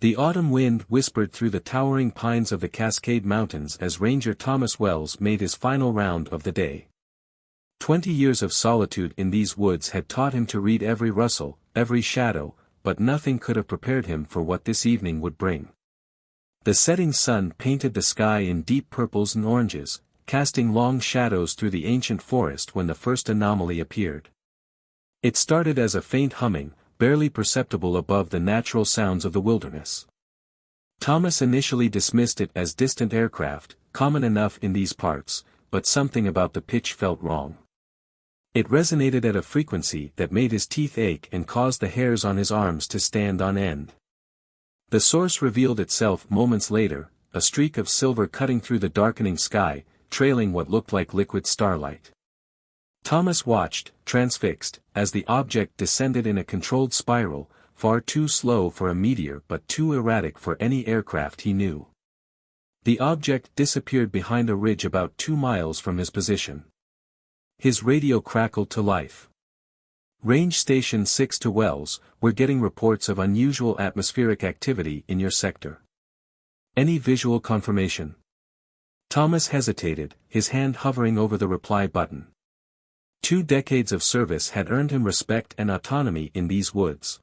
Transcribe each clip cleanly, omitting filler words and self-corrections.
The autumn wind whispered through the towering pines of the Cascade Mountains as Ranger Thomas Wells made his final round of the day. 20 years of solitude in these woods had taught him to read every rustle, every shadow, but nothing could have prepared him for what this evening would bring. The setting sun painted the sky in deep purples and oranges, casting long shadows through the ancient forest when the first anomaly appeared. It started as a faint humming, barely perceptible above the natural sounds of the wilderness. Thomas initially dismissed it as distant aircraft, common enough in these parts, but something about the pitch felt wrong. It resonated at a frequency that made his teeth ache and caused the hairs on his arms to stand on end. The source revealed itself moments later, a streak of silver cutting through the darkening sky, trailing what looked like liquid starlight. Thomas watched, transfixed, as the object descended in a controlled spiral, far too slow for a meteor but too erratic for any aircraft he knew. The object disappeared behind a ridge about 2 miles from his position. His radio crackled to life. Range Station 6 to Wells, we're getting reports of unusual atmospheric activity in your sector. Any visual confirmation? Thomas hesitated, his hand hovering over the reply button. 2 decades of service had earned him respect and autonomy in these woods.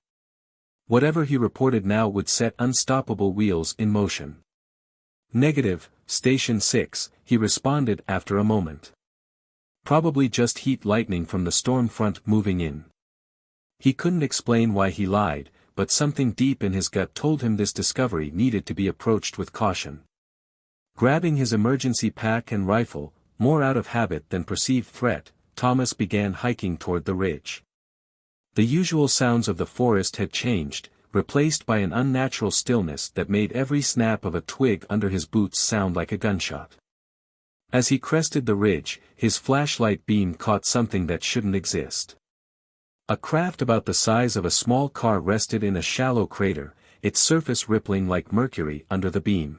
Whatever he reported now would set unstoppable wheels in motion. Negative, Station 6, he responded after a moment. Probably just heat lightning from the storm front moving in. He couldn't explain why he lied, but something deep in his gut told him this discovery needed to be approached with caution. Grabbing his emergency pack and rifle, more out of habit than perceived threat, Thomas began hiking toward the ridge. The usual sounds of the forest had changed, replaced by an unnatural stillness that made every snap of a twig under his boots sound like a gunshot. As he crested the ridge, his flashlight beam caught something that shouldn't exist. A craft about the size of a small car rested in a shallow crater, its surface rippling like mercury under the beam.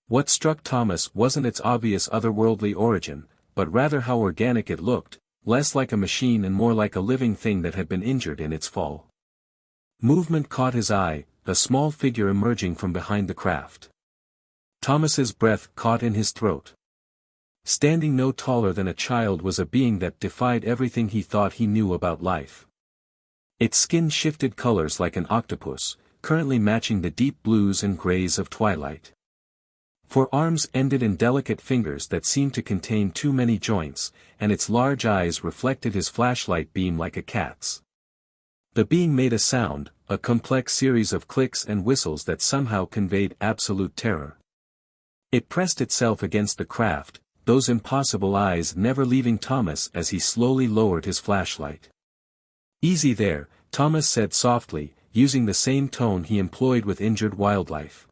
What struck Thomas wasn't its obvious otherworldly origin, but rather how organic it looked, less like a machine and more like a living thing that had been injured in its fall. Movement caught his eye, a small figure emerging from behind the craft. Thomas's breath caught in his throat. Standing no taller than a child was a being that defied everything he thought he knew about life. Its skin shifted colors like an octopus, currently matching the deep blues and grays of twilight. Forearms ended in delicate fingers that seemed to contain too many joints, and its large eyes reflected his flashlight beam like a cat's. The being made a sound, a complex series of clicks and whistles that somehow conveyed absolute terror. It pressed itself against the craft, those impossible eyes never leaving Thomas as he slowly lowered his flashlight. "Easy there," Thomas said softly, using the same tone he employed with injured wildlife.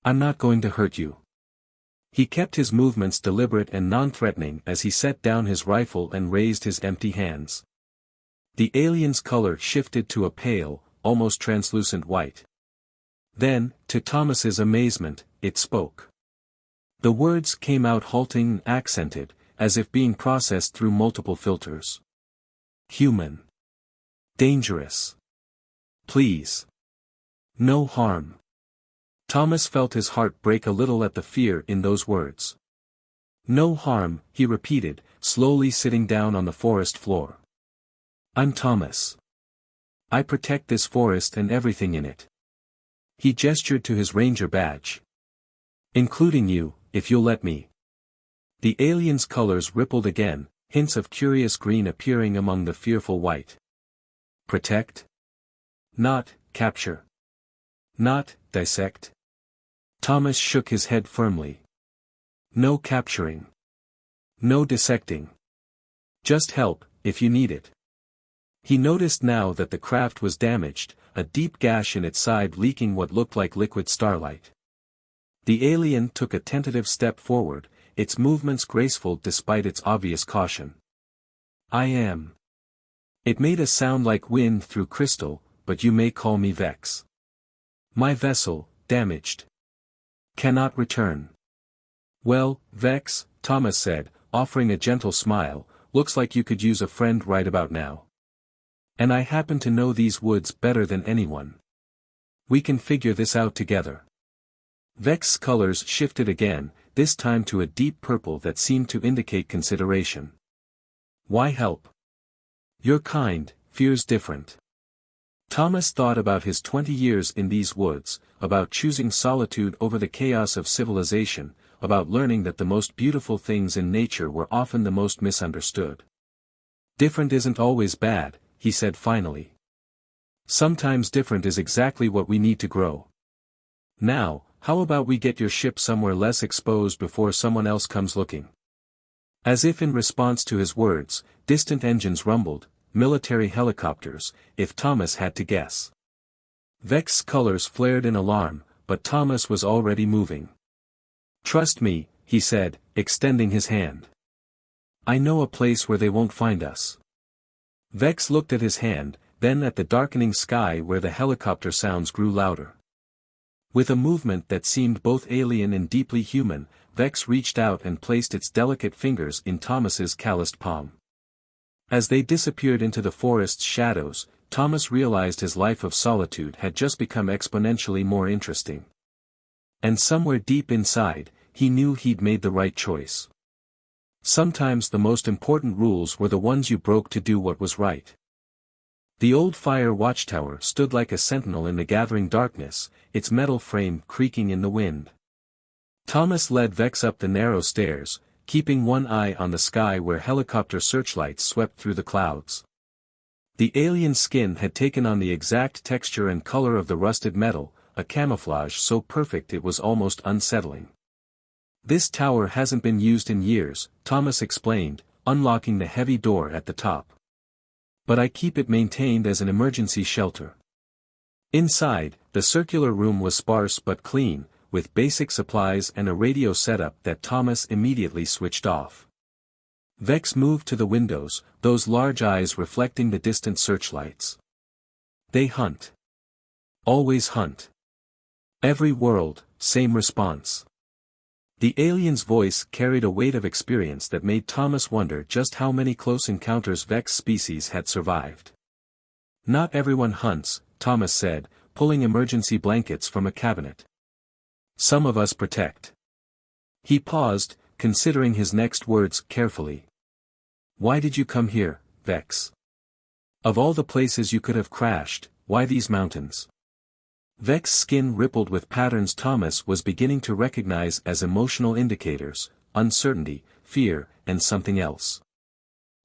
"I'm not going to hurt you." He kept his movements deliberate and non-threatening as he set down his rifle and raised his empty hands. The alien's color shifted to a pale, almost translucent white. Then, to Thomas's amazement, it spoke. The words came out halting and accented, as if being processed through multiple filters. "Human. Dangerous. Please. No harm." Thomas felt his heart break a little at the fear in those words. "No harm," he repeated, slowly sitting down on the forest floor. "I'm Thomas. I protect this forest and everything in it." He gestured to his ranger badge. "Including you, if you'll let me." The alien's colors rippled again, hints of curious green appearing among the fearful white. "Protect? Not capture. Not dissect." Thomas shook his head firmly. "No capturing. No dissecting. Just help, if you need it." He noticed now that the craft was damaged, a deep gash in its side leaking what looked like liquid starlight. The alien took a tentative step forward, its movements graceful despite its obvious caution. "I am." It made a sound like wind through crystal, "but you may call me Vex. My vessel, damaged. Cannot return." "Well, Vex," Thomas said, offering a gentle smile, "looks like you could use a friend right about now. And I happen to know these woods better than anyone. We can figure this out together. Vex's colors shifted again, this time to a deep purple that seemed to indicate consideration. Why help? Your kind fears different. Thomas thought about his 20 years in these woods, about choosing solitude over the chaos of civilization, about learning that the most beautiful things in nature were often the most misunderstood. Different isn't always bad, he said finally. Sometimes different is exactly what we need to grow. Now, how about we get your ship somewhere less exposed before someone else comes looking? As if in response to his words, distant engines rumbled, military helicopters, if Thomas had to guess. Vex's colors flared in alarm, but Thomas was already moving. Trust me, he said, extending his hand. I know a place where they won't find us. Vex looked at his hand, then at the darkening sky where the helicopter sounds grew louder. With a movement that seemed both alien and deeply human, Vex reached out and placed its delicate fingers in Thomas's calloused palm. As they disappeared into the forest's shadows, Thomas realized his life of solitude had just become exponentially more interesting. And somewhere deep inside, he knew he'd made the right choice. Sometimes the most important rules were the ones you broke to do what was right. The old fire watchtower stood like a sentinel in the gathering darkness, its metal frame creaking in the wind. Thomas led Vex up the narrow stairs, keeping one eye on the sky where helicopter searchlights swept through the clouds. The alien skin had taken on the exact texture and color of the rusted metal, a camouflage so perfect it was almost unsettling. This tower hasn't been used in years, Thomas explained, unlocking the heavy door at the top. But I keep it maintained as an emergency shelter. Inside, the circular room was sparse but clean, with basic supplies and a radio setup that Thomas immediately switched off. Vex moved to the windows, those large eyes reflecting the distant searchlights. They hunt. Always hunt. Every world, same response. The alien's voice carried a weight of experience that made Thomas wonder just how many close encounters Vex species had survived. Not everyone hunts, Thomas said, pulling emergency blankets from a cabinet. Some of us protect. He paused, considering his next words carefully. Why did you come here, Vex? Of all the places you could have crashed, why these mountains? Vex's skin rippled with patterns Thomas was beginning to recognize as emotional indicators, uncertainty, fear, and something else.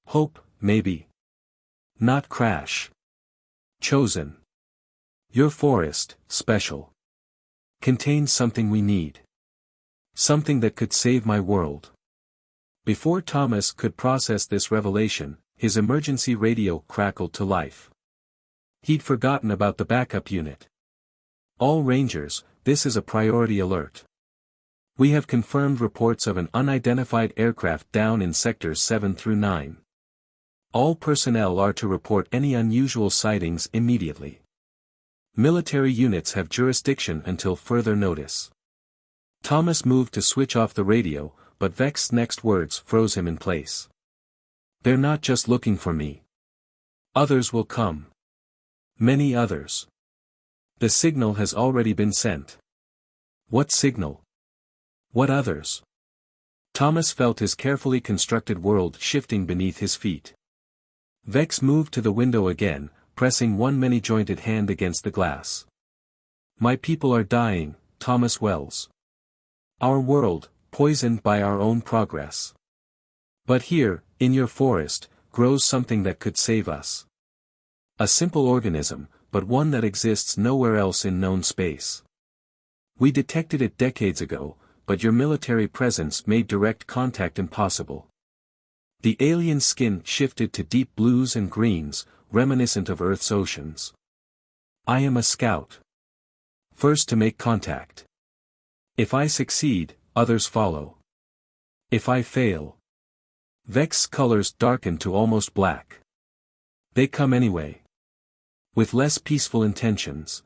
Hope, maybe. Not crash. Chosen. Your forest, special. Contains something we need. Something that could save my world. Before Thomas could process this revelation, his emergency radio crackled to life. He'd forgotten about the backup unit. All Rangers, this is a priority alert. We have confirmed reports of an unidentified aircraft down in sectors 7 through 9. All personnel are to report any unusual sightings immediately. Military units have jurisdiction until further notice. Thomas moved to switch off the radio, but Vex's next words froze him in place. They're not just looking for me. Others will come. Many others. The signal has already been sent. What signal? What others? Thomas felt his carefully constructed world shifting beneath his feet. Vex moved to the window again, pressing one many-jointed hand against the glass. My people are dying, Thomas Wells. Our world, poisoned by our own progress. But here, in your forest, grows something that could save us. A simple organism, but one that exists nowhere else in known space. We detected it decades ago, but your military presence made direct contact impossible. The alien skin shifted to deep blues and greens, reminiscent of Earth's oceans. I am a scout. First to make contact. If I succeed, others follow. If I fail. Vex's colors darkened to almost black. They come anyway. With less peaceful intentions.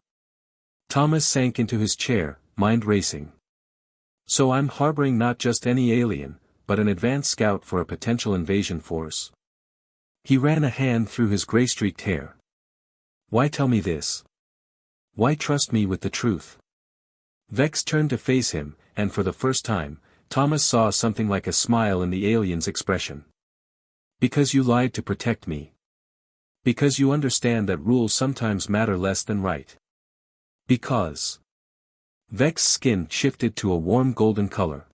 Thomas sank into his chair, mind racing. So I'm harboring not just any alien, but an advanced scout for a potential invasion force. He ran a hand through his gray-streaked hair. Why tell me this? Why trust me with the truth? Vex turned to face him, and for the first time, Thomas saw something like a smile in the alien's expression. Because you lied to protect me. Because you understand that rules sometimes matter less than right. Because. Vex's skin shifted to a warm golden color.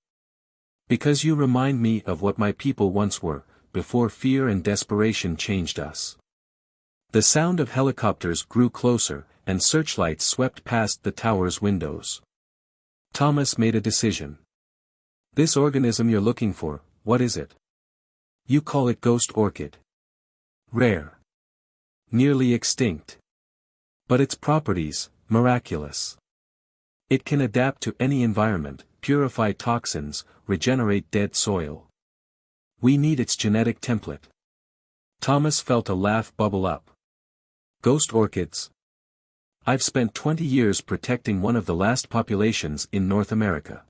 Because you remind me of what my people once were, before fear and desperation changed us. The sound of helicopters grew closer, and searchlights swept past the tower's windows. Thomas made a decision. This organism you're looking for, what is it? You call it ghost orchid. Rare. Nearly extinct. But its properties, miraculous. It can adapt to any environment, purify toxins, regenerate dead soil. We need its genetic template. Thomas felt a laugh bubble up. Ghost orchids? I've spent 20 years protecting one of the last populations in North America.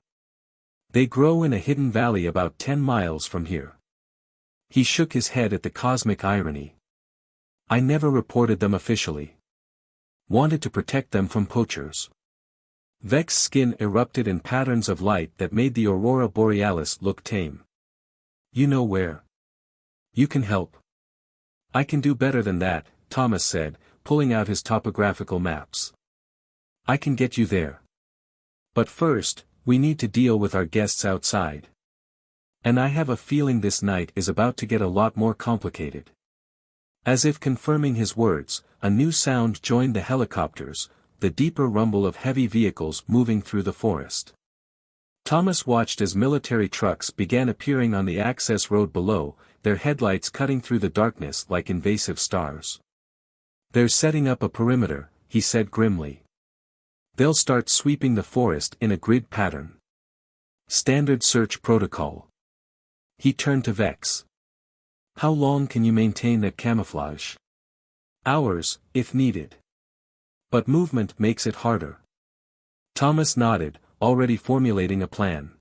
They grow in a hidden valley about 10 miles from here. He shook his head at the cosmic irony. I never reported them officially. Wanted to protect them from poachers. Vex's skin erupted in patterns of light that made the aurora borealis look tame. You know where? You can help. I can do better than that, Thomas said, pulling out his topographical maps. I can get you there. But first, we need to deal with our guests outside. And I have a feeling this night is about to get a lot more complicated. As if confirming his words, a new sound joined the helicopters, the deeper rumble of heavy vehicles moving through the forest. Thomas watched as military trucks began appearing on the access road below, their headlights cutting through the darkness like invasive stars. They're setting up a perimeter, he said grimly. They'll start sweeping the forest in a grid pattern. Standard search protocol. He turned to Vex. How long can you maintain that camouflage? Hours, if needed. But movement makes it harder. Thomas nodded, already formulating a plan.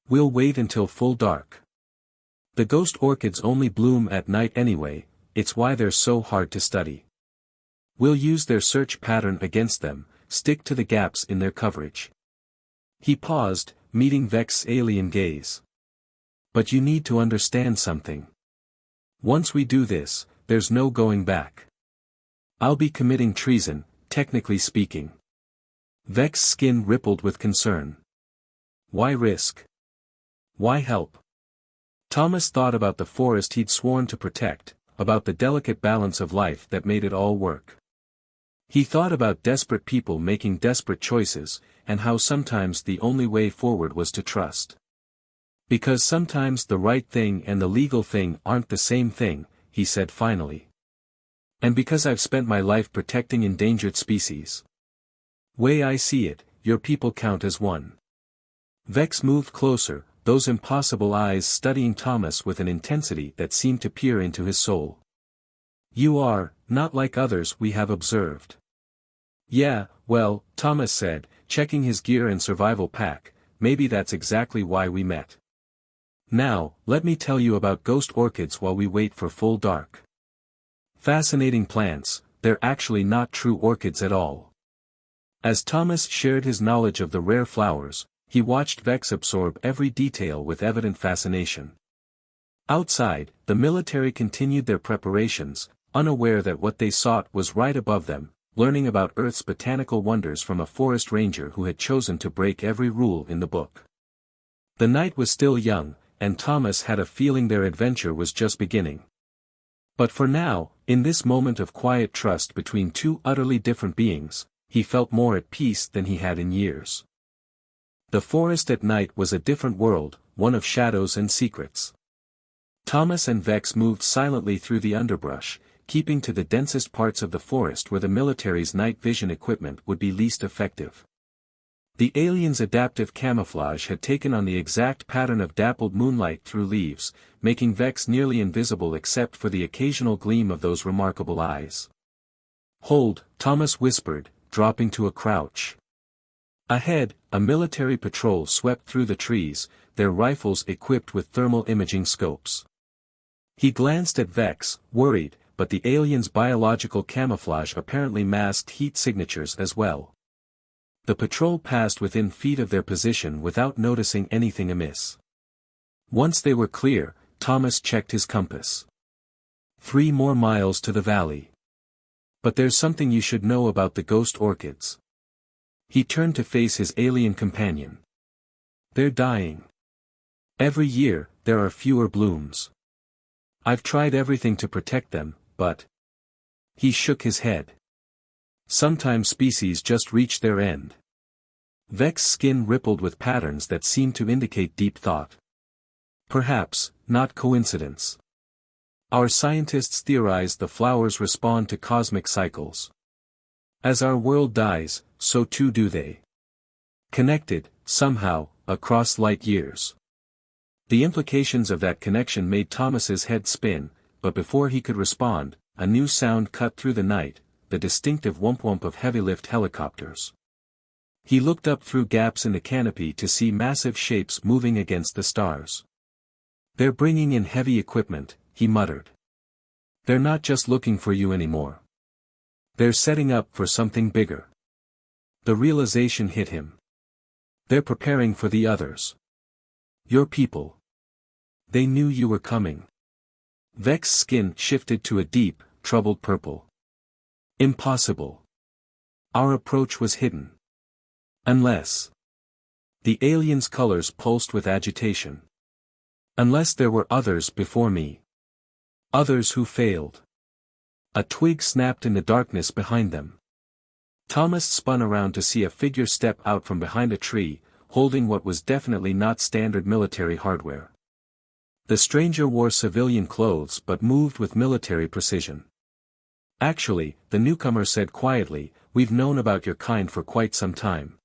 We'll wait until full dark. The ghost orchids only bloom at night anyway, it's why they're so hard to study. We'll use their search pattern against them, stick to the gaps in their coverage. He paused, meeting Vex's alien gaze. But you need to understand something. Once we do this, there's no going back. I'll be committing treason, technically speaking. Vex's skin rippled with concern. Why risk? Why help? Thomas thought about the forest he'd sworn to protect, about the delicate balance of life that made it all work. He thought about desperate people making desperate choices, and how sometimes the only way forward was to trust. Because sometimes the right thing and the legal thing aren't the same thing, he said finally. And because I've spent my life protecting endangered species. Way I see it, your people count as one. Vex moved closer, those impossible eyes studying Thomas with an intensity that seemed to peer into his soul. You are, not like others we have observed. Yeah, well, Thomas said, checking his gear and survival pack, maybe that's exactly why we met. Now, let me tell you about ghost orchids while we wait for full dark. Fascinating plants, they're actually not true orchids at all. As Thomas shared his knowledge of the rare flowers, he watched Vex absorb every detail with evident fascination. Outside, the military continued their preparations, unaware that what they sought was right above them, learning about Earth's botanical wonders from a forest ranger who had chosen to break every rule in the book. The night was still young, and Thomas had a feeling their adventure was just beginning. But for now, in this moment of quiet trust between two utterly different beings, he felt more at peace than he had in years. The forest at night was a different world, one of shadows and secrets. Thomas and Vex moved silently through the underbrush, keeping to the densest parts of the forest where the military's night vision equipment would be least effective. The aliens' adaptive camouflage had taken on the exact pattern of dappled moonlight through leaves, making Vex nearly invisible except for the occasional gleam of those remarkable eyes. Hold, Thomas whispered, dropping to a crouch. Ahead, a military patrol swept through the trees, their rifles equipped with thermal imaging scopes. He glanced at Vex, worried, but the aliens' biological camouflage apparently masked heat signatures as well. The patrol passed within feet of their position without noticing anything amiss. Once they were clear, Thomas checked his compass. 3 more miles to the valley. But there's something you should know about the ghost orchids. He turned to face his alien companion. They're dying. Every year, there are fewer blooms. I've tried everything to protect them, but... He shook his head. Sometimes species just reach their end. Vex's skin rippled with patterns that seemed to indicate deep thought. Perhaps, not coincidence. Our scientists theorize the flowers respond to cosmic cycles. As our world dies, so too do they. Connected, somehow, across light years. The implications of that connection made Thomas's head spin, but before he could respond, a new sound cut through the night, the distinctive whomp-whomp of heavy-lift helicopters. He looked up through gaps in the canopy to see massive shapes moving against the stars. They're bringing in heavy equipment, he muttered. They're not just looking for you anymore. They're setting up for something bigger. The realization hit him. They're preparing for the others. Your people. They knew you were coming. Vex's skin shifted to a deep, troubled purple. Impossible. Our approach was hidden. Unless. The alien's colors pulsed with agitation. Unless there were others before me. Others who failed. A twig snapped in the darkness behind them. Thomas spun around to see a figure step out from behind a tree, holding what was definitely not standard military hardware. The stranger wore civilian clothes but moved with military precision. Actually, the newcomer said quietly, we've known about your kind for quite some time.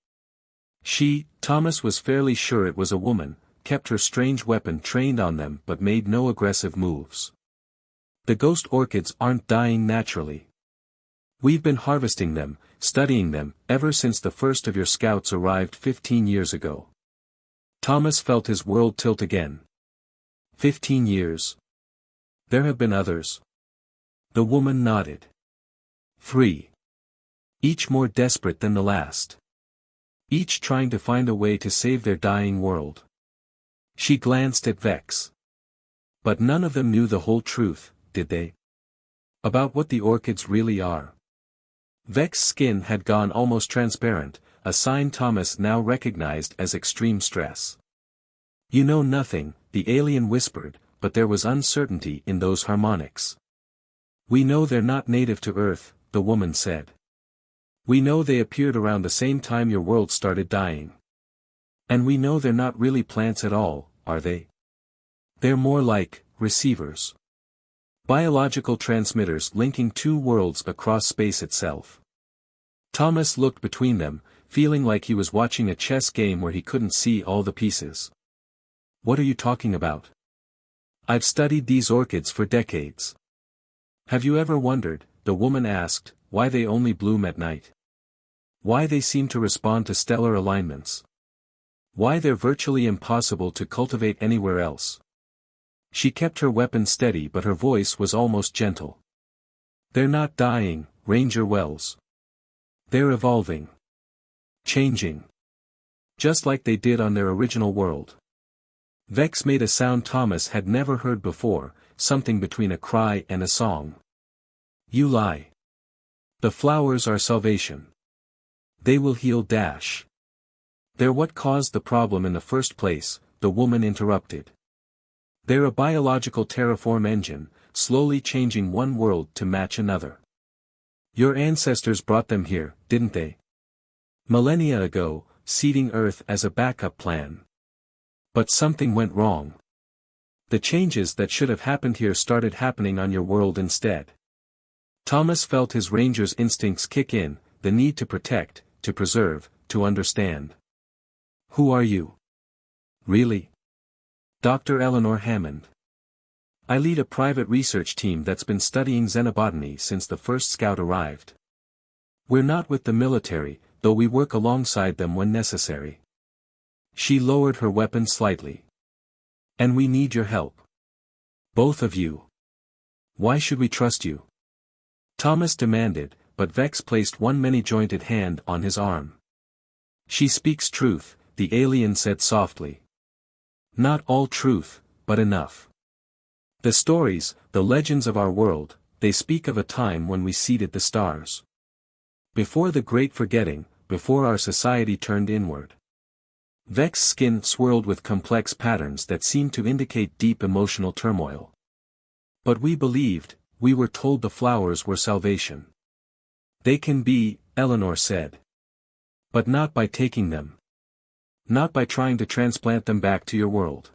She, Thomas was fairly sure it was a woman, kept her strange weapon trained on them but made no aggressive moves. The ghost orchids aren't dying naturally. We've been harvesting them, studying them, ever since the first of your scouts arrived 15 years ago. Thomas felt his world tilt again. 15 years. There have been others. The woman nodded. 3. Each more desperate than the last. Each trying to find a way to save their dying world. She glanced at Vex. But none of them knew the whole truth, did they? About what the orchids really are. Vex's skin had gone almost transparent, a sign Thomas now recognized as extreme stress. You know nothing, the alien whispered, but there was uncertainty in those harmonics. We know they're not native to Earth, the woman said. We know they appeared around the same time your world started dying. And we know they're not really plants at all, are they? They're more like receivers. Biological transmitters linking 2 worlds across space itself. Thomas looked between them, feeling like he was watching a chess game where he couldn't see all the pieces. What are you talking about? I've studied these orchids for decades. Have you ever wondered, the woman asked, why they only bloom at night? Why they seem to respond to stellar alignments? Why they're virtually impossible to cultivate anywhere else? She kept her weapon steady but her voice was almost gentle. They're not dying, Ranger Wells. They're evolving. Changing. Just like they did on their original world. Vex made a sound Thomas had never heard before, something between a cry and a song. You lie. The flowers are salvation. They will heal Dash. They're what caused the problem in the first place, the woman interrupted. They're a biological terraform engine, slowly changing one world to match another. Your ancestors brought them here, didn't they? Millennia ago, seeding Earth as a backup plan. But something went wrong. The changes that should have happened here started happening on your world instead. Thomas felt his ranger's instincts kick in, the need to protect, to preserve, to understand. Who are you? Really? Dr. Eleanor Hammond. I lead a private research team that's been studying xenobotany since the first scout arrived. We're not with the military, though we work alongside them when necessary. She lowered her weapon slightly. And we need your help. Both of you. Why should we trust you? Thomas demanded, but Vex placed one many-jointed hand on his arm. She speaks truth, the alien said softly. Not all truth, but enough. The stories, the legends of our world, they speak of a time when we seeded the stars. Before the great forgetting, before our society turned inward. Vex's skin swirled with complex patterns that seemed to indicate deep emotional turmoil. But we believed, we were told the flowers were salvation. They can be, Eleanor said. But not by taking them. Not by trying to transplant them back to your world.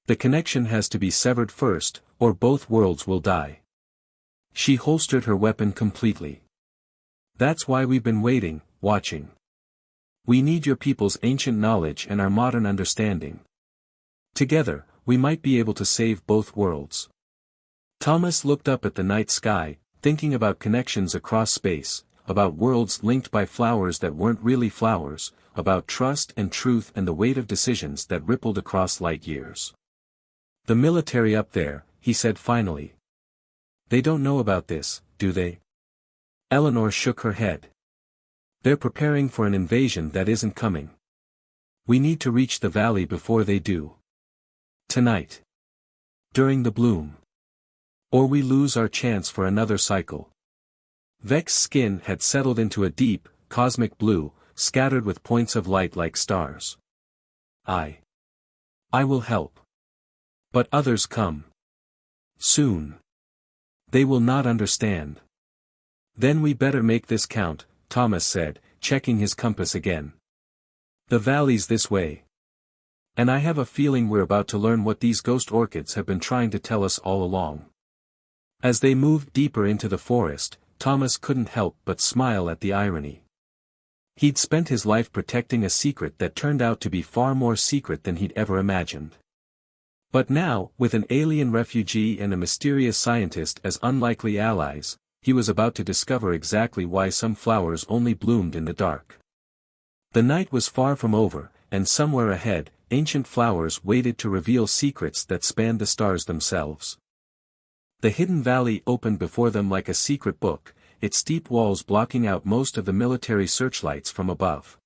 The connection has to be severed first, or both worlds will die. She holstered her weapon completely. That's why we've been waiting, watching. We need your people's ancient knowledge and our modern understanding. Together, we might be able to save both worlds. Thomas looked up at the night sky, thinking about connections across space, about worlds linked by flowers that weren't really flowers, about trust and truth and the weight of decisions that rippled across light years. The military up there, he said finally. They don't know about this, do they? Eleanor shook her head. They're preparing for an invasion that isn't coming. We need to reach the valley before they do. Tonight. During the bloom. Or we lose our chance for another cycle. Vex's skin had settled into a deep, cosmic blue, scattered with points of light like stars. I will help. But others come. Soon. They will not understand. Then we better make this count, Thomas said, checking his compass again. The valley's this way. And I have a feeling we're about to learn what these ghost orchids have been trying to tell us all along. As they moved deeper into the forest, Thomas couldn't help but smile at the irony. He'd spent his life protecting a secret that turned out to be far more secret than he'd ever imagined. But now, with an alien refugee and a mysterious scientist as unlikely allies, he was about to discover exactly why some flowers only bloomed in the dark. The night was far from over, and somewhere ahead, ancient flowers waited to reveal secrets that spanned the stars themselves. The hidden valley opened before them like a secret book, its steep walls blocking out most of the military searchlights from above.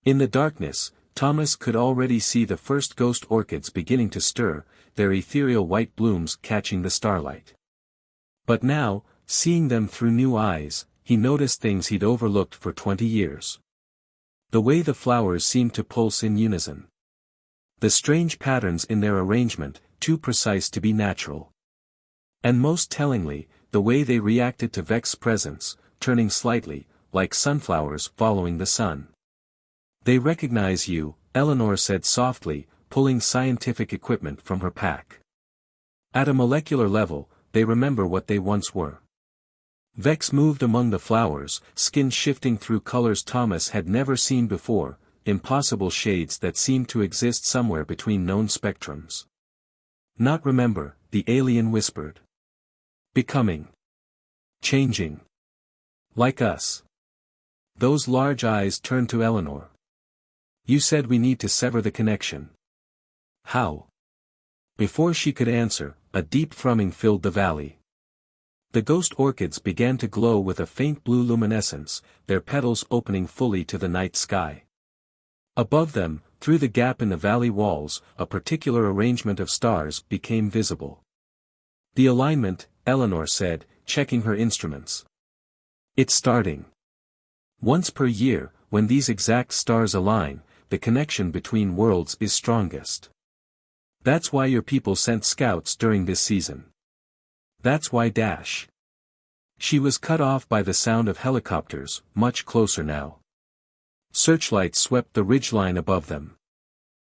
In the darkness, Thomas could already see the first ghost orchids beginning to stir, their ethereal white blooms catching the starlight. But now, seeing them through new eyes, he noticed things he'd overlooked for 20 years. The way the flowers seemed to pulse in unison. The strange patterns in their arrangement, too precise to be natural. And most tellingly, the way they reacted to Vex's presence, turning slightly, like sunflowers following the sun. They recognize you, Eleanor said softly, pulling scientific equipment from her pack. At a molecular level, they remember what they once were. Vex moved among the flowers, skin shifting through colors Thomas had never seen before, impossible shades that seemed to exist somewhere between known spectrums. Not remember, the alien whispered. Becoming. Changing. Like us. Those large eyes turned to Eleanor. You said we need to sever the connection. How? Before she could answer, a deep thrumming filled the valley. The ghost orchids began to glow with a faint blue luminescence, their petals opening fully to the night sky. Above them, through the gap in the valley walls, a particular arrangement of stars became visible. The alignment, Eleanor said, checking her instruments. It's starting. Once per year, when these exact stars align, the connection between worlds is strongest. That's why your people sent scouts during this season. That's why dash. She was cut off by the sound of helicopters, much closer now. Searchlights swept the ridgeline above them.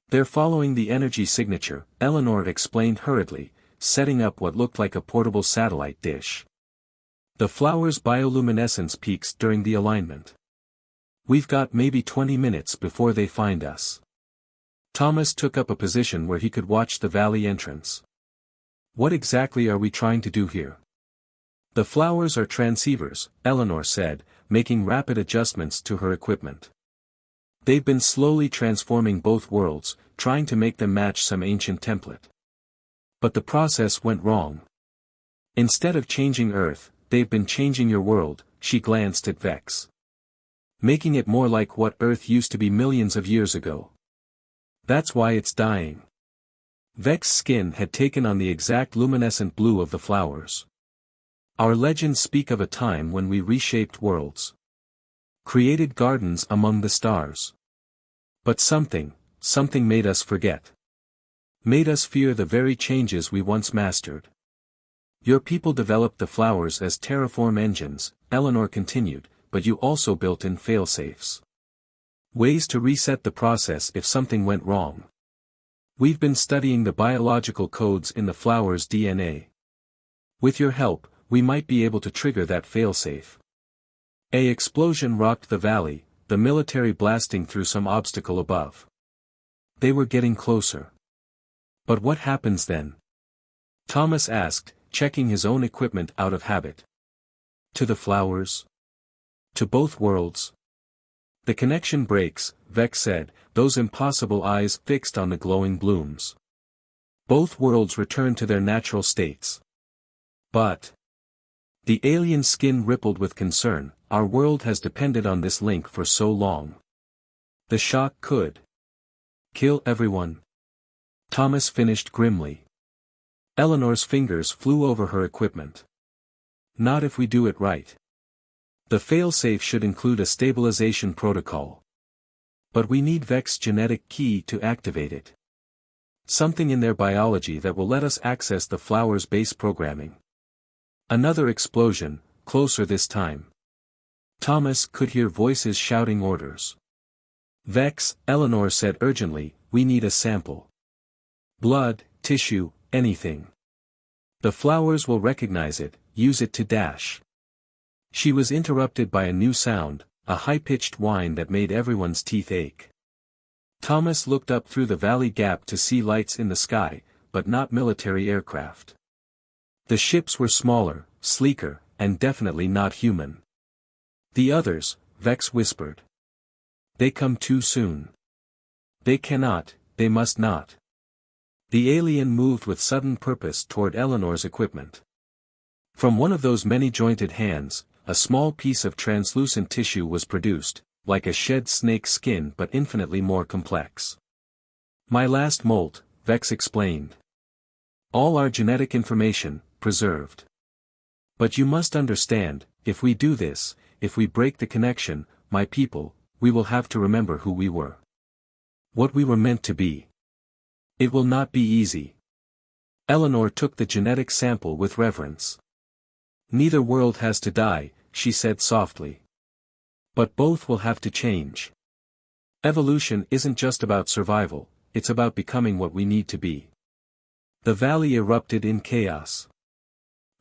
They're following the energy signature, Eleanor explained hurriedly, setting up what looked like a portable satellite dish. The flowers' bioluminescence peaks during the alignment. We've got maybe 20 minutes before they find us. Thomas took up a position where he could watch the valley entrance. What exactly are we trying to do here? The flowers are transceivers, Eleanor said, making rapid adjustments to her equipment. They've been slowly transforming both worlds, trying to make them match some ancient template. But the process went wrong. Instead of changing Earth, they've been changing your world, she glanced at Vex. Making it more like what Earth used to be millions of years ago. That's why it's dying. Vex's skin had taken on the exact luminescent blue of the flowers. Our legends speak of a time when we reshaped worlds. Created gardens among the stars. But something made us forget. Made us fear the very changes we once mastered. Your people developed the flowers as terraform engines, Eleanor continued, but you also built in failsafes. Ways to reset the process if something went wrong. We've been studying the biological codes in the flower's DNA. With your help, we might be able to trigger that failsafe. An explosion rocked the valley, the military blasting through some obstacle above. They were getting closer. But what happens then? Thomas asked, checking his own equipment out of habit. To the flowers? To both worlds? The connection breaks, Vex said, those impossible eyes fixed on the glowing blooms. Both worlds return to their natural states. But the alien skin rippled with concern. Our world has depended on this link for so long. The shock could kill everyone. Thomas finished grimly. Eleanor's fingers flew over her equipment. Not if we do it right. The failsafe should include a stabilization protocol. But we need Vex's genetic key to activate it. Something in their biology that will let us access the flower's base programming. Another explosion, closer this time. Thomas could hear voices shouting orders. Vex, Eleanor said urgently, we need a sample. Blood, tissue, anything. The flowers will recognize it, use it to dash. She was interrupted by a new sound, a high-pitched whine that made everyone's teeth ache. Thomas looked up through the valley gap to see lights in the sky, but not military aircraft. The ships were smaller, sleeker, and definitely not human. The others, Vex whispered. They come too soon. They cannot, they must not. The alien moved with sudden purpose toward Eleanor's equipment. From one of those many-jointed hands, a small piece of translucent tissue was produced, like a shed snake's skin but infinitely more complex. My last molt, Vex explained. All our genetic information, preserved. But you must understand, if we do this, if we break the connection, my people, we will have to remember who we were. What we were meant to be. It will not be easy. Eleanor took the genetic sample with reverence. Neither world has to die, she said softly. But both will have to change. Evolution isn't just about survival, it's about becoming what we need to be. The valley erupted in chaos.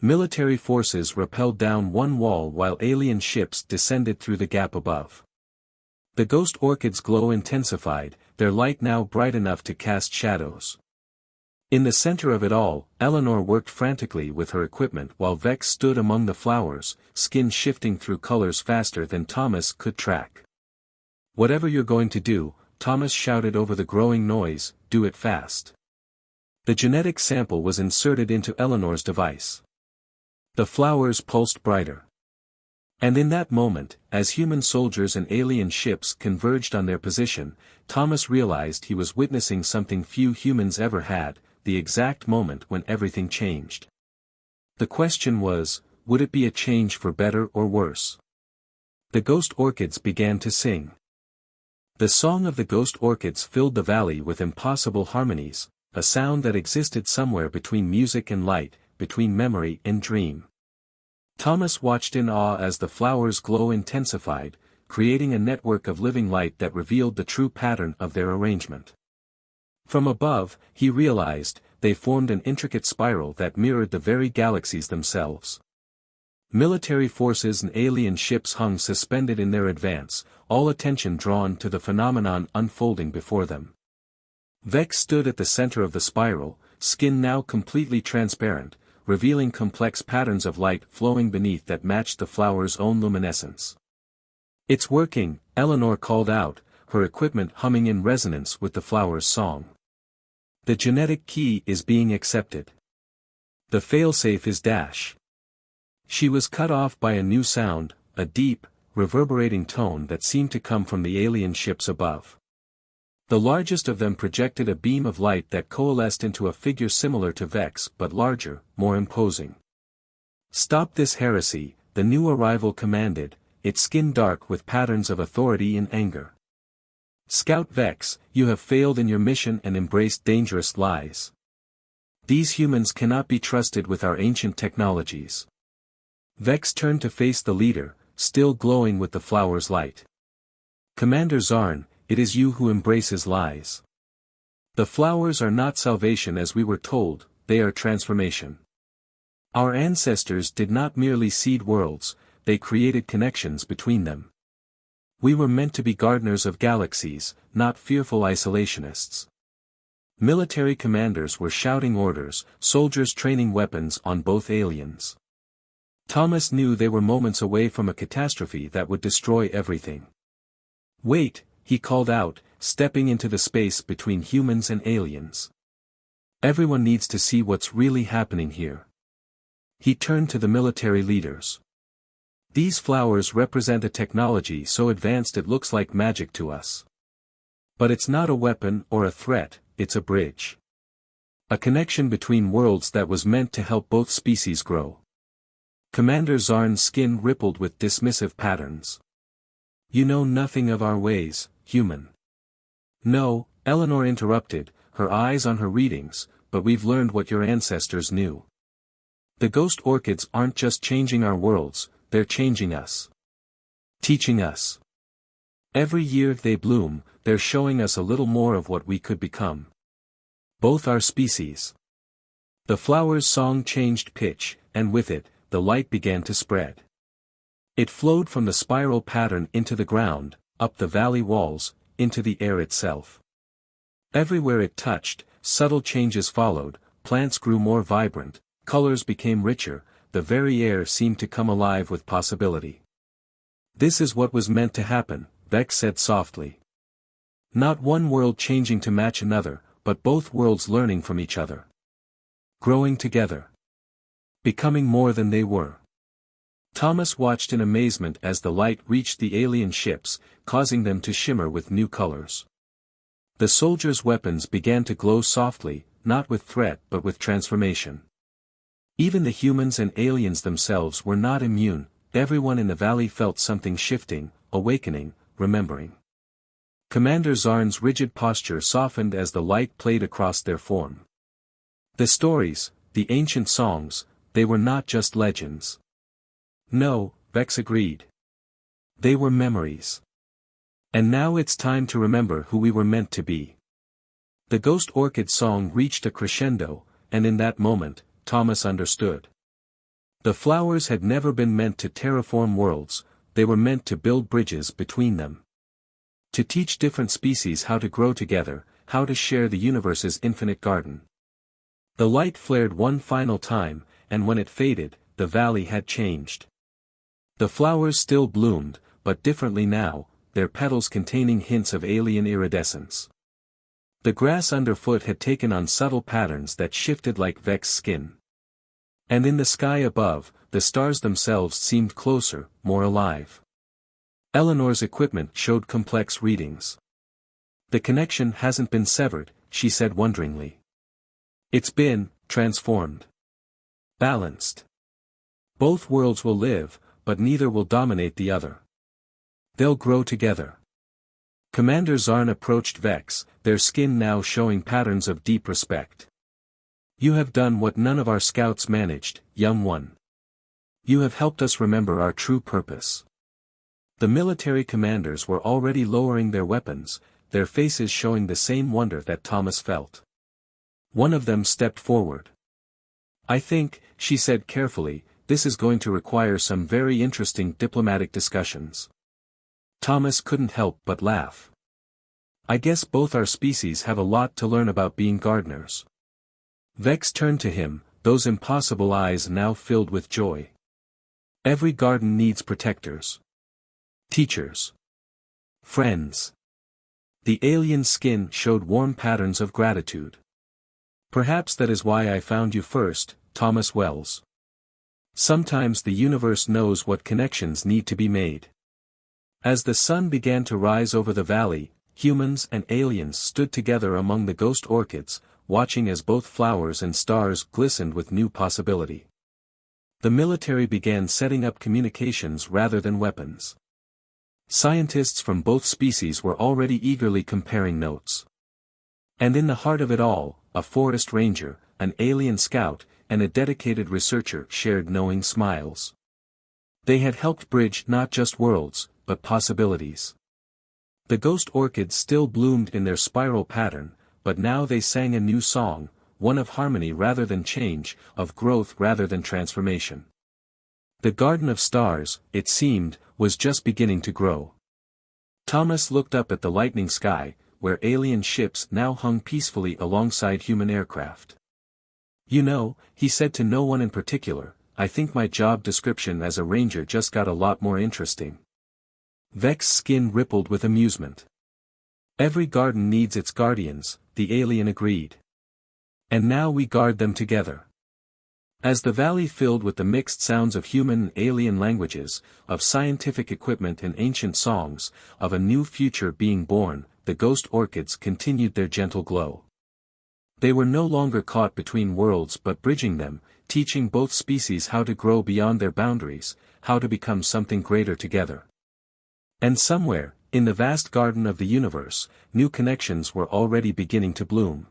Military forces rappelled down one wall while alien ships descended through the gap above. The ghost orchid's glow intensified, their light now bright enough to cast shadows. In the center of it all, Eleanor worked frantically with her equipment while Vex stood among the flowers, skin shifting through colors faster than Thomas could track. Whatever you're going to do, Thomas shouted over the growing noise, do it fast. The genetic sample was inserted into Eleanor's device. The flowers pulsed brighter. And in that moment, as human soldiers and alien ships converged on their position, Thomas realized he was witnessing something few humans ever had, the exact moment when everything changed. The question was, would it be a change for better or worse? The ghost orchids began to sing. The song of the ghost orchids filled the valley with impossible harmonies, a sound that existed somewhere between music and light, between memory and dream. Thomas watched in awe as the flowers' glow intensified, creating a network of living light that revealed the true pattern of their arrangement. From above, he realized, they formed an intricate spiral that mirrored the very galaxies themselves. Military forces and alien ships hung suspended in their advance, all attention drawn to the phenomenon unfolding before them. Vex stood at the center of the spiral, skin now completely transparent, revealing complex patterns of light flowing beneath that matched the flower's own luminescence. It's working, Eleanor called out, her equipment humming in resonance with the flower's song. The genetic key is being accepted. The failsafe is dash. She was cut off by a new sound, a deep, reverberating tone that seemed to come from the alien ships above. The largest of them projected a beam of light that coalesced into a figure similar to Vex but larger, more imposing. "Stop this heresy," the new arrival commanded, its skin dark with patterns of authority and anger. "Scout Vex, you have failed in your mission and embraced dangerous lies. These humans cannot be trusted with our ancient technologies." Vex turned to face the leader, still glowing with the flower's light. "Commander Zarn, it is you who embraces lies. The flowers are not salvation as we were told, they are transformation. Our ancestors did not merely seed worlds, they created connections between them. We were meant to be gardeners of galaxies, not fearful isolationists." Military commanders were shouting orders, soldiers training weapons on both aliens. Thomas knew they were moments away from a catastrophe that would destroy everything. "Wait," he called out, stepping into the space between humans and aliens. "Everyone needs to see what's really happening here." He turned to the military leaders. "These flowers represent a technology so advanced it looks like magic to us. But it's not a weapon or a threat, it's a bridge. A connection between worlds that was meant to help both species grow." Commander Zarn's skin rippled with dismissive patterns. "You know nothing of our ways, human." "No," Eleanor interrupted, her eyes on her readings, "but we've learned what your ancestors knew. The ghost orchids aren't just changing our worlds, they're changing us. Teaching us. Every year they bloom, they're showing us a little more of what we could become. Both our species." The flower's song changed pitch, and with it, the light began to spread. It flowed from the spiral pattern into the ground, up the valley walls, into the air itself. Everywhere it touched, subtle changes followed, plants grew more vibrant, colors became richer, the very air seemed to come alive with possibility. "This is what was meant to happen," Vex said softly. "Not one world changing to match another, but both worlds learning from each other. Growing together. Becoming more than they were." Thomas watched in amazement as the light reached the alien ships, causing them to shimmer with new colors. The soldiers' weapons began to glow softly, not with threat but with transformation. Even the humans and aliens themselves were not immune, everyone in the valley felt something shifting, awakening, remembering. Commander Zarn's rigid posture softened as the light played across their form. The stories, the ancient songs, they were not just legends. "No," Vex agreed. "They were memories. And now it's time to remember who we were meant to be." The ghost orchid song reached a crescendo, and in that moment, Thomas understood. The flowers had never been meant to terraform worlds, they were meant to build bridges between them. To teach different species how to grow together, how to share the universe's infinite garden. The light flared one final time, and when it faded, the valley had changed. The flowers still bloomed, but differently now, their petals containing hints of alien iridescence. The grass underfoot had taken on subtle patterns that shifted like Vex's skin. And in the sky above, the stars themselves seemed closer, more alive. Eleanor's equipment showed complex readings. "The connection hasn't been severed," she said wonderingly. "It's been transformed. Balanced. Both worlds will live, but neither will dominate the other. They'll grow together." Commander Zarn approached Vex, their skin now showing patterns of deep respect. "You have done what none of our scouts managed, young one. You have helped us remember our true purpose." The military commanders were already lowering their weapons, their faces showing the same wonder that Thomas felt. One of them stepped forward. "I think," she said carefully, "this is going to require some very interesting diplomatic discussions." Thomas couldn't help but laugh. "I guess both our species have a lot to learn about being gardeners." Vex turned to him, those impossible eyes now filled with joy. "Every garden needs protectors. Teachers. Friends." The alien skin showed warm patterns of gratitude. "Perhaps that is why I found you first, Thomas Wells. Sometimes the universe knows what connections need to be made. As the sun began to rise over the valley, humans and aliens stood together among the ghost orchids, watching as both flowers and stars glistened with new possibility. The military began setting up communications rather than weapons. Scientists from both species were already eagerly comparing notes. And in the heart of it all, a forest ranger, an alien scout, and a dedicated researcher shared knowing smiles. They had helped bridge not just worlds, but possibilities. The ghost orchids still bloomed in their spiral pattern, but now they sang a new song, one of harmony rather than change, of growth rather than transformation. The Garden of Stars, it seemed, was just beginning to grow. Thomas looked up at the lightning sky, where alien ships now hung peacefully alongside human aircraft. "You know," he said to no one in particular, "I think my job description as a ranger just got a lot more interesting." Vex's skin rippled with amusement. "Every garden needs its guardians," the alien agreed. "And now we guard them together." As the valley filled with the mixed sounds of human and alien languages, of scientific equipment and ancient songs, of a new future being born, the ghost orchids continued their gentle glow. They were no longer caught between worlds but bridging them, teaching both species how to grow beyond their boundaries, how to become something greater together. And somewhere, in the vast garden of the universe, new connections were already beginning to bloom.